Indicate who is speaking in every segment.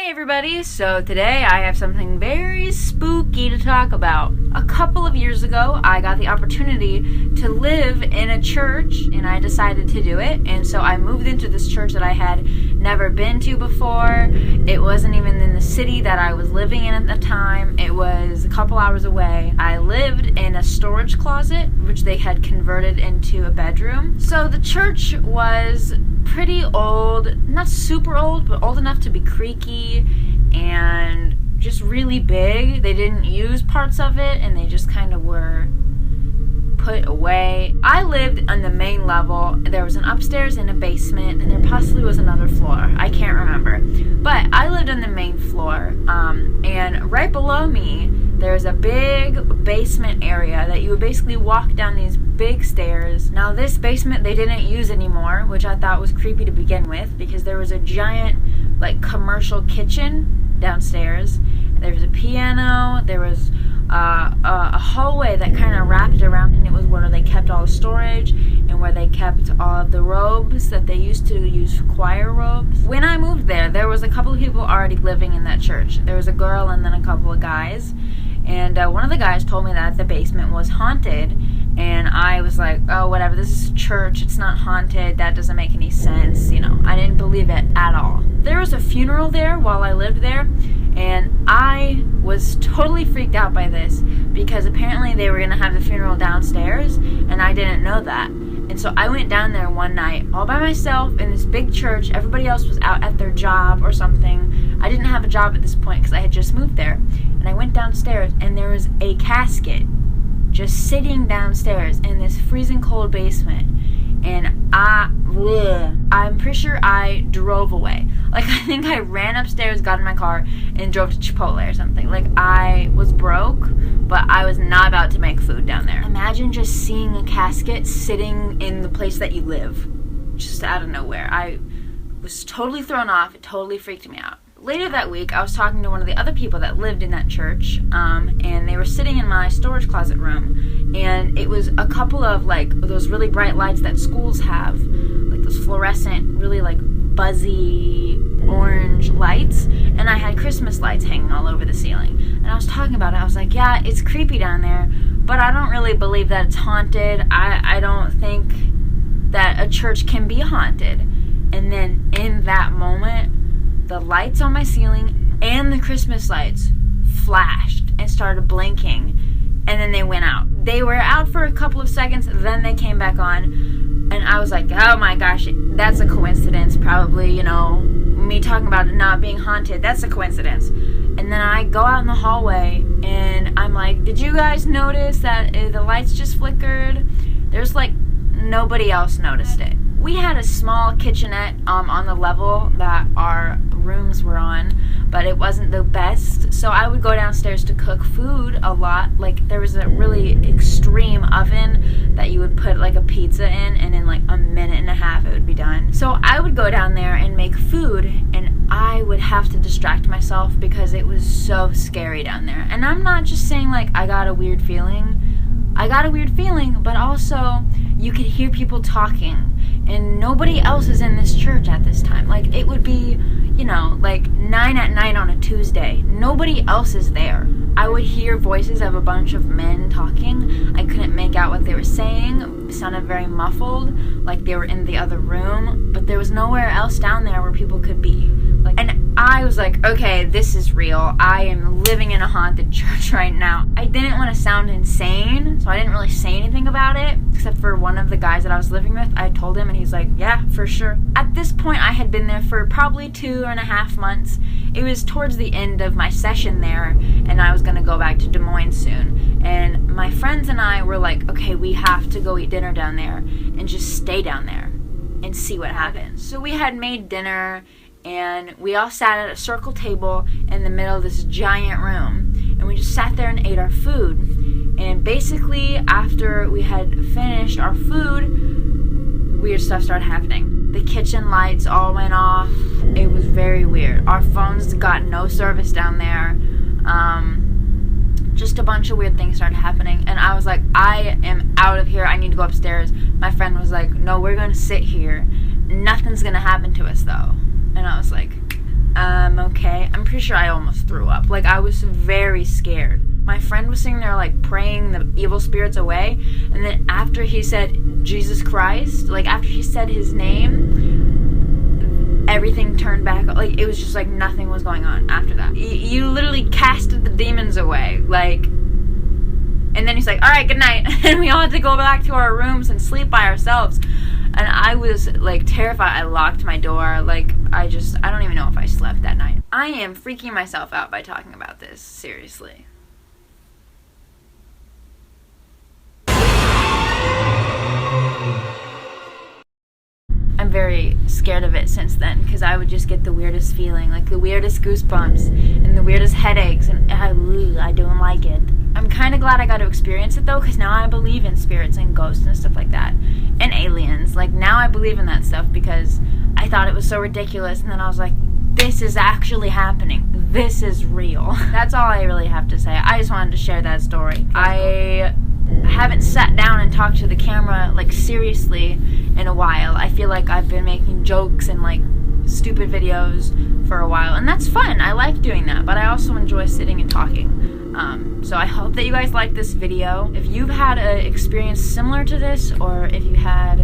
Speaker 1: Hey everybody, so today I have something very spooky to talk about. A couple of years ago, I got the opportunity to live in a church and I decided to do it. And so I moved into this church that I had never been to before. It wasn't even in the city that I was living in at the time. It was a couple hours away. I lived in a storage closet, which they had converted into a bedroom. So the church was pretty old, not super old, but old enough to be creaky and just really big. They didn't use parts of it and they just kind of were put away. I lived on the main level. There was an upstairs and a basement, and there possibly was another floor. I can't remember. But I lived on the main floor, and right below me there's a big basement area that you would basically walk down these big stairs. Now this basement they didn't use anymore, which I thought was creepy to begin with, because there was a giant commercial kitchen downstairs. There was a piano, there was a hallway that kind of wrapped around, and it was where they kept all the storage and where they kept all of the robes that they used to use for choir robes. When I moved there, there was a couple of people already living in that church. There was a girl and then a couple of guys, and one of the guys told me that the basement was haunted, and I was like, oh, whatever, this is a church, it's not haunted, that doesn't make any sense, I didn't believe it at all. There was a funeral there while I lived there, and I was totally freaked out by this, because apparently they were going to have the funeral downstairs, and I didn't know that. And so I went down there one night all by myself in this big church. Everybody else was out at their job or something. I didn't have a job at this point because I had just moved there. And I went downstairs, and there was a casket just sitting downstairs in this freezing cold basement. And I'm pretty sure I drove away. I think I ran upstairs, got in my car, and drove to Chipotle or something. I was broke, but I was not about to make food down there. Imagine just seeing a casket sitting in the place that you live, just out of nowhere. I was totally thrown off. It totally freaked me out. Later that week, I was talking to one of the other people that lived in that church, and they were sitting in my storage closet room, and it was a couple of, those really bright lights that schools have, those fluorescent, really, buzzy orange lights, and I had Christmas lights hanging all over the ceiling, and I was talking about it. I was like, yeah, it's creepy down there, but I don't really believe that it's haunted. I don't think that a church can be haunted. And then in that moment, the lights on my ceiling and the Christmas lights flashed and started blinking, and then they went out. They were out for a couple of seconds, then they came back on, and I was like, oh my gosh, that's a coincidence, probably, me talking about it not being haunted, that's a coincidence. And then I go out in the hallway, and I'm like, did you guys notice that the lights just flickered? There's nobody else noticed it. We had a small kitchenette on the level that our rooms were on, but it wasn't the best, so I would go downstairs to cook food a lot. There was a really extreme oven that you would put a pizza in, and in a minute and a half it would be done. So I would go down there and make food, and I would have to distract myself because it was so scary down there. And I'm not just saying I got a weird feeling. I got a weird feeling, but also you could hear people talking, and nobody else is in this church at this time. It would be, 9 at night on a Tuesday. Nobody else is there. I would hear voices of a bunch of men talking. I couldn't make out what they were saying. It sounded very muffled, like they were in the other room, but there was nowhere else down there where people could be. And I was like, okay, this is real. I am living in a haunted church right now. I didn't want to sound insane, so I didn't really say anything about it, except for one of the guys that I was living with. I told him, and he's like, yeah, for sure. At this point, I had been there for probably 2.5 months. It was towards the end of my session there, and I was going to go back to Des Moines soon. And my friends and I were like, okay, we have to go eat dinner down there and just stay down there and see what happens. So we had made dinner, and we all sat at a circle table in the middle of this giant room, and we just sat there and ate our food. And basically, after we had finished our food, weird stuff started happening. The kitchen lights all went off. It was very weird. Our phones got no service down there. Just a bunch of weird things started happening, and I was like, I am out of here. I need to go upstairs. My friend was like, no, we're going to sit here. Nothing's going to happen to us, though. And I was like, okay. I'm pretty sure I almost threw up. Like, I was very scared. My friend was sitting there, like, praying the evil spirits away, and then after he said Jesus Christ, like, after he said his name, everything turned back. Like, it was just like nothing was going on after that. You literally casted the demons away, like, and then he's like, all right, good night. And we all had to go back to our rooms and sleep by ourselves. And I was, like, terrified. I locked my door. Like, I don't even know if I slept that night. I am freaking myself out by talking about this. Seriously. I'm very scared of it since then, because I would just get the weirdest feeling, like the weirdest goosebumps and the weirdest headaches, and I don't like it. I'm kind of glad I got to experience it though, because now I believe in spirits and ghosts and stuff like that, and aliens. Like, now I believe in that stuff because I thought it was so ridiculous, and then I was like, this is actually happening. This is real. That's all I really have to say. I just wanted to share that story. I haven't sat down and talked to the camera, like, seriously in a while. I feel like I've been making jokes and, like, stupid videos for a while, and that's fun. I like doing that, but I also enjoy sitting and talking. So I hope that you guys like this video. If you've had an experience similar to this, or if you had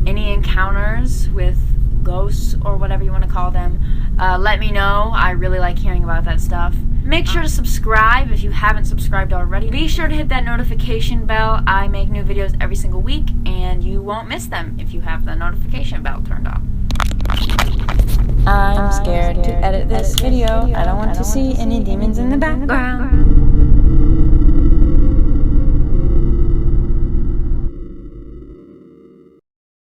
Speaker 1: any encounters with ghosts or whatever you want to call them, let me know. I really like hearing about that stuff. Make sure to subscribe if you haven't subscribed already. Be sure to hit that notification bell. I make new videos every single week, and you won't miss them if you have the notification bell turned on.
Speaker 2: I'm scared to edit this video. I don't want to see any demons in the background.